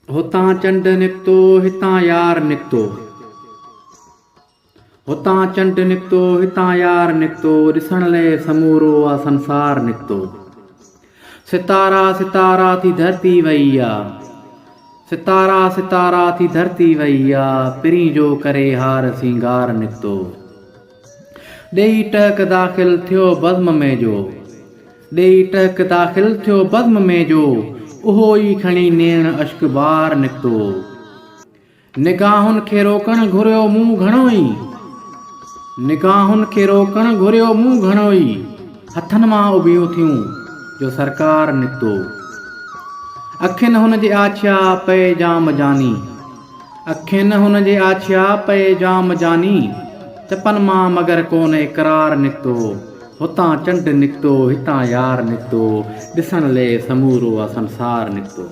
हुतां चंड निकितो हितां यार निकितो। हुतां चंड निकितो हितां यार निकितो, ॾिसण लाइ समूरो आ संसार निकितो। सितारा सितारा थी धरती वई आ, सितारा सितारा थी धरती वई आ, पिरी जो करे हार सिंगार निकितो। ॾेई टहक दाख़िल थियो बज़्म में जो, ॾेई टहक दाख़िल थियो बज़्म में जो, उहो ई खणी नेण अश्क बार निकितो। निगाहुनि खे रोकण घुरियो मूं घणो ई, निगाहुनि खे रोकण घुरियो मूं घणो ई, हथनि मां उभियूं थियूं जो सरकार निकितो। अखियुनि हुन जे आछिया पए जाम जानी, अखियुनि हुन जे आछिया पए जाम जानी, चपनि मां मगर कोन इक़रार निकितो। हुतां चंड निकितो हितां यार निकितो, ॾिसण लाइ समूरो आ संसार निकितो।